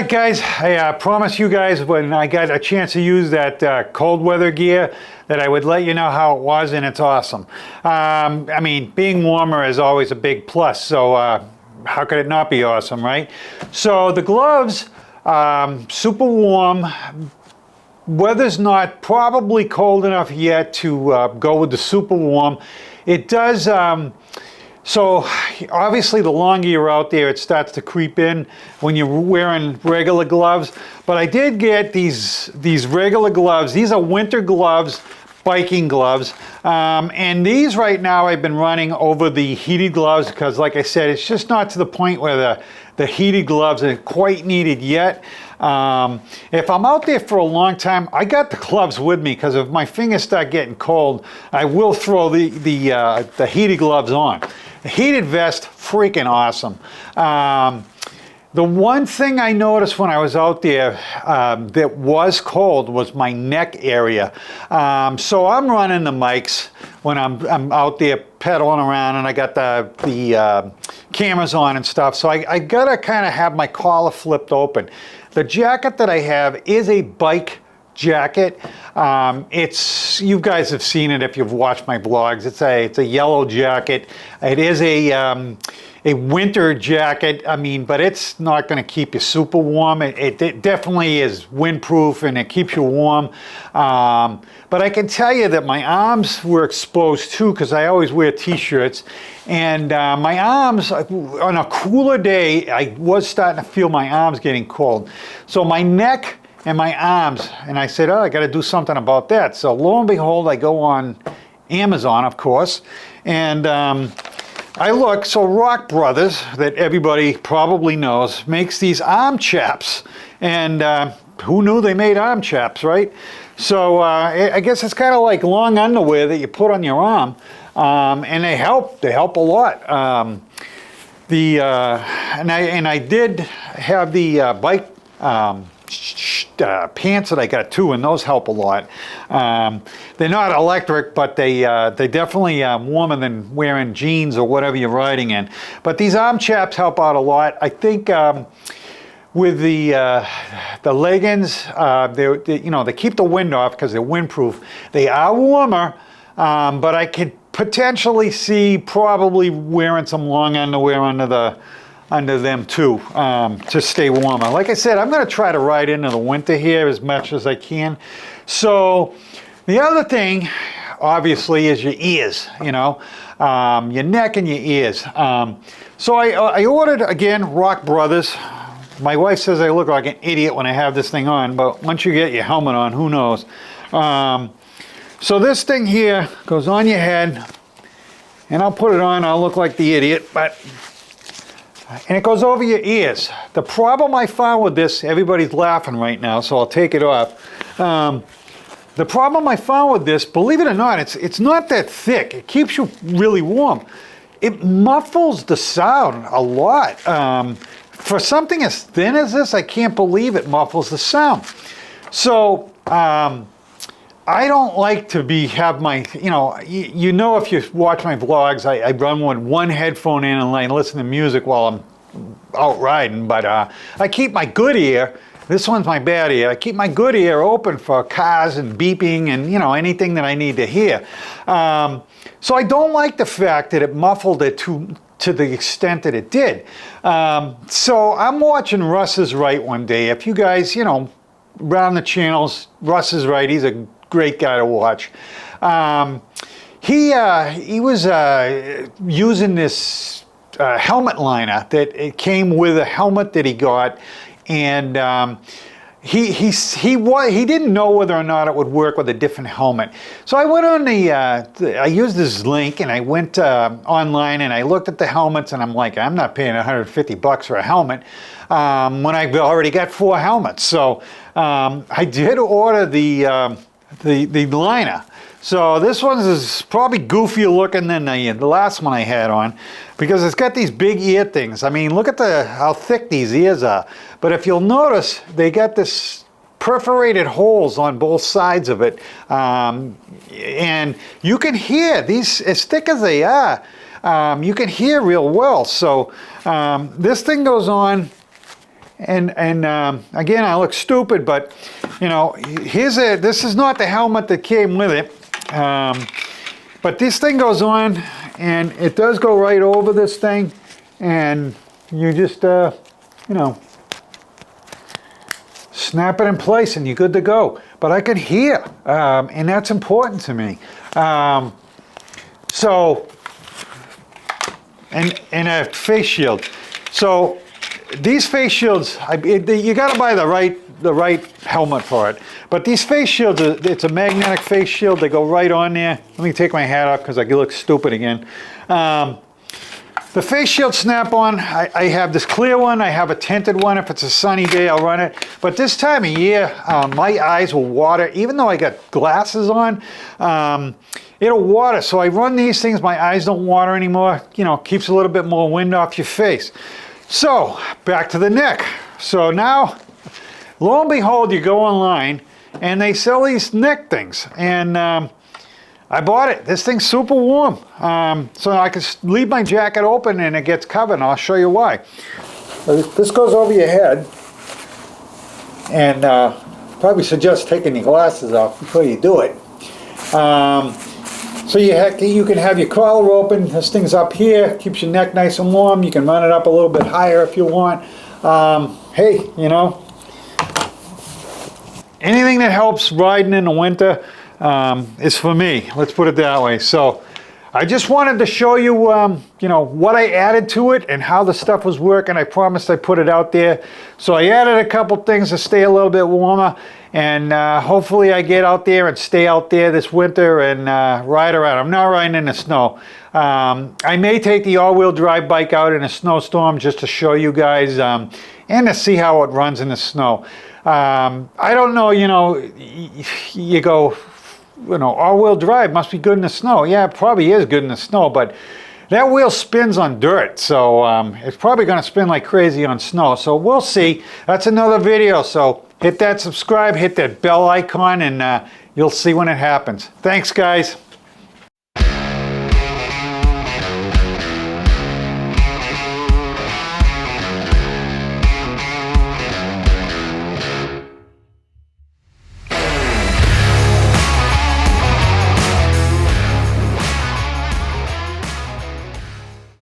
right, guys, I promised you guys when I got a chance to use that cold weather gear that I would let you know how it was, and it's awesome. I mean, being warmer is always a big plus, so how could it not be awesome, right? So the gloves, super warm. Weather's not probably cold enough yet to go with the super warm. It does, so obviously the longer you're out there, it starts to creep in when you're wearing regular gloves. But I did get these regular gloves. These are winter gloves, biking gloves. And these right now I've been running over the heated gloves because, like I said, it's just not to the point where the heated gloves are quite needed yet. If I'm out there for a long time, I got the gloves with me because if my fingers start getting cold, I will throw the heated gloves on. The heated vest, freaking awesome. The one thing I noticed when I was out there that was cold was my neck area. So I'm running the mics when I'm out there pedaling around, and I got the cameras on and stuff. So I gotta kind of have my collar flipped open. The jacket that I have is a bike jacket. You guys have seen it if you've watched my vlogs. It's a yellow jacket. It is a winter jacket. I mean, but it's not going to keep you super warm. It definitely is windproof and it keeps you warm. But I can tell you that my arms were exposed too because I always wear t-shirts. And my arms, on a cooler day, I was starting to feel my arms getting cold. So my neck and my arms, and I said, oh, I got to do something about that. So lo and behold, I go on Amazon, of course, and I look. So Rock Brothers, that everybody probably knows, makes these arm chaps, and who knew they made arm chaps, right? So I guess it's kind of like long underwear that you put on your arm, and they help. They help a lot. And I did have the bike pants that I got too, and those help a lot. They're not electric, but they definitely warmer than wearing jeans or whatever you're riding in. But these arm chaps help out a lot. I think with the leggings, they keep the wind off because they're windproof. They are warmer, but I could potentially see probably wearing some long underwear under them too, to stay warmer. Like I said, I'm going to try to ride into the winter here as much as I can. So the other thing, obviously, is your ears, your neck and your ears. So I ordered, again, Rock Brothers. My wife says I look like an idiot when I have this thing on, but once you get your helmet on, who knows? So this thing here goes on your head, and I'll put it on, I'll look like the idiot, and it goes over your ears. The problem I found with this, everybody's laughing right now, so I'll take it off. The problem I found with this, believe it or not, it's not that thick. It keeps you really warm. It muffles the sound a lot. For something as thin as this, I can't believe it muffles the sound. So I don't like to have my, if you watch my vlogs, I run one headphone in and I listen to music while I'm out riding, but I keep my good ear, this one's my bad ear, I keep my good ear open for cars and beeping and, anything that I need to hear. So I don't like the fact that it muffled it to the extent that it did. So I'm watching Russ is Right one day. If you guys, around the channels, Russ is Right, he's a great guy to watch. He was using this helmet liner that it came with a helmet that he got, and he didn't know whether or not it would work with a different helmet. So I went on I used this link and I went online and I looked at the helmets and I'm like, I'm not paying $150 for a helmet when I've already got 4 helmets. So I did order the liner. So this one is probably goofier looking than the last one I had on because it's got these big ear things. I mean, look at how thick these ears are. But if you'll notice, they got this perforated holes on both sides of it. And you can hear these, as thick as they are, you can hear real well. So this thing goes on again, I look stupid, but you know, this is not the helmet that came with it, but this thing goes on, and it does go right over this thing, and you just, you know, snap it in place and you're good to go. But I could hear, and that's important to me. So, and a face shield. So these face shields, you got to buy the right helmet for it. But these face shields, it's a magnetic face shield. They go right on there. Let me take my hat off because I look stupid again. The face shield snap on, I have this clear one, I have a tinted one. If it's a sunny day, I'll run it. But this time of year, my eyes will water, even though I got glasses on, it'll water. So I run these things, my eyes don't water anymore. You know, keeps a little bit more wind off your face. So, back to the neck. So now, lo and behold, you go online, and they sell these neck things. And I bought it. This thing's super warm. So I can leave my jacket open and it gets covered, and I'll show you why. This goes over your head, and probably suggest taking your glasses off before you do it. So you can have your collar open. This thing's up here, keeps your neck nice and warm. You can run it up a little bit higher if you want. Hey, you know, anything that helps riding in the winter is for me. Let's put it that way. So I just wanted to show you, you know, what I added to it and how the stuff was working. I promised I put it out there. So I added a couple things to stay a little bit warmer, and hopefully I get out there and stay out there this winter and ride around. I'm not riding in the snow. I may take the all-wheel drive bike out in a snowstorm just to show you guys and to see how it runs in the snow. I don't know, you know, you go, you know, all-wheel drive must be good in the snow. Yeah, it probably is good in the snow, but that wheel spins on dirt, so it's probably going to spin like crazy on snow. So we'll see. That's another video, so hit that subscribe, hit that bell icon, and you'll see when it happens. Thanks, guys.